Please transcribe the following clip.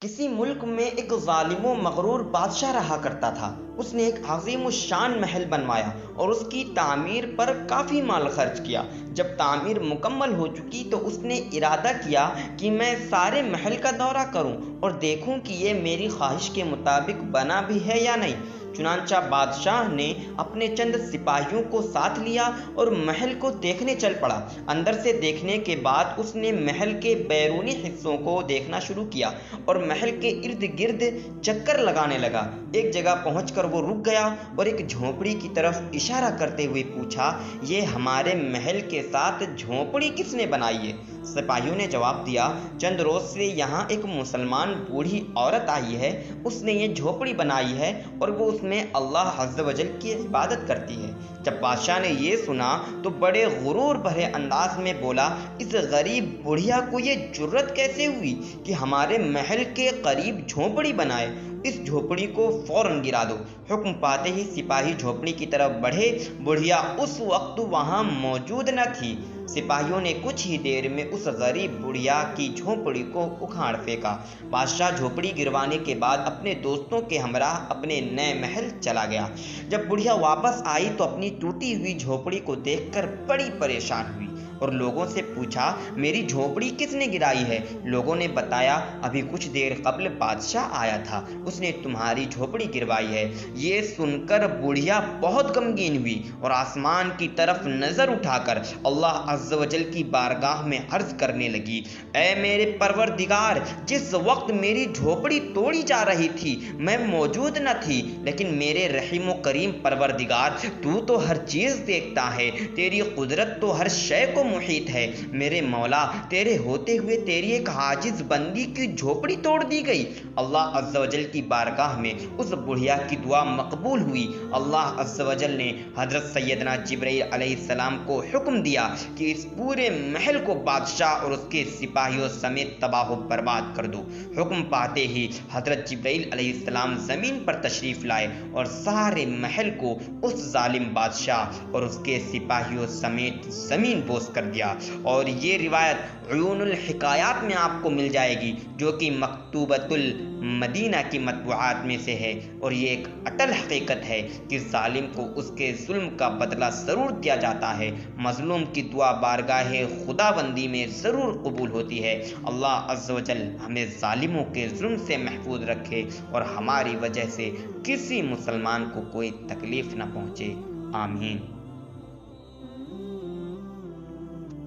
کسی ملک میں ایک ظالم و مغرور بادشاہ رہا کرتا تھا۔ اس نے ایک عظیم الشان محل بنوایا اور اس کی تعمیر پر کافی مال خرچ کیا۔ جب تعمیر مکمل ہو چکی تو اس نے ارادہ کیا کہ میں سارے محل کا دورہ کروں اور دیکھوں کہ یہ میری خواہش کے مطابق بنا بھی ہے یا نہیں۔ چنانچہ بادشاہ نے اپنے چند سپاہیوں کو ساتھ لیا اور محل کو دیکھنے چل پڑا۔ اندر سے دیکھنے کے بعد اس نے محل کے بیرونی حصوں کو دیکھنا شروع کیا اور محل کے ارد گرد چکر لگانے لگا۔ ایک جگہ پہنچ کر وہ رک گیا اور ایک جھونپڑی کی طرف اشارہ کرتے ہوئے پوچھا، یہ ہمارے محل کے ساتھ جھونپڑی کس نے بنائی ہے؟ سپاہیوں نے جواب دیا، چند روز سے یہاں ایک مسلمان بوڑھی عورت آئی ہے، اس نے یہ جھونپڑی بنائی ہے اور وہ اس میں اللہ عز و جل کی عبادت کرتی ہے۔ جب بادشاہ نے یہ سنا تو بڑے غرور بھرے انداز میں بولا، اس غریب بڑھیا کو یہ جرت کیسے ہوئی کہ ہمارے محل کے قریب جھونپڑی بنائے؟ اس جھونپڑی کو فوراً گرا دو۔ حکم پاتے ہی سپاہی جھونپڑی کی طرف بڑھے۔ بڑھیا اس وقت وہاں موجود نہ تھی۔ سپاہیوں نے کچھ ہی دیر میں اس غریب بڑھیا کی جھونپڑی کو اکھاڑ پھینکا۔ بادشاہ جھونپڑی گروانے کے بعد اپنے دوستوں کے ہمراہ اپنے نئے محل چلا گیا۔ جب بڑھیا واپس آئی تو اپنی ٹوٹی ہوئی جھونپڑی کو دیکھ کر بڑی پریشان ہوئی اور لوگوں سے پوچھا، میری جھونپڑی کس نے گرائی ہے؟ لوگوں نے بتایا، ابھی کچھ دیر قبل بادشاہ آیا تھا، اس نے تمہاری جھونپڑی گروائی ہے۔ یہ سن کر بڑھیا بہت غمگین ہوئی اور آسمان کی طرف نظر اٹھا کر اللہ عز و جل کی بارگاہ میں عرض کرنے لگی، اے میرے پروردگار، جس وقت میری جھونپڑی توڑی جا رہی تھی میں موجود نہ تھی، لیکن میرے رحیم و کریم پروردگار، تو ہر چیز دیکھتا ہے، تیری قدرت تو ہر شے کو محیط ہے۔ میرے مولا، تیرے ہوتے ہوئے تیری ایک عاجز بندی کی جھونپڑی توڑ دی گئی۔ اللہ عز و جل کی بارگاہ میں اس بڑھیا کی دعا مقبول ہوئی۔ اللہ عز و جل نے حضرت سیدنا جبرائیل علیہ السلام کو حکم دیا کہ اس پورے محل کو بادشاہ اور اس کے سپاہیوں سمیت تباہ و برباد کر دو۔ حکم پاتے ہی حضرت جبرائیل علیہ السلام زمین پر تشریف لائے اور سارے محل کو اس ظالم بادشاہ اور اس کے سپاہیوں سمیت زمین بوس کر دیا۔ اور یہ روایت عیون الحکایات میں آپ کو مل جائے گی، جو کہ مکتوبۃ المدینہ کی مطبوعات میں سے ہے، اور یہ ایک اٹل حقیقت ہے کہ ظالم کو اس کے ظلم کا بدلہ ضرور دیا جاتا ہے۔ مظلوم کی دعا بارگاہ خدا بندی میں ضرور قبول ہوتی ہے۔ اللہ عز و جل ہمیں ظالموں کے ظلم سے محفوظ رکھے اور ہماری وجہ سے کسی مسلمان کو کوئی تکلیف نہ پہنچے۔ آمین۔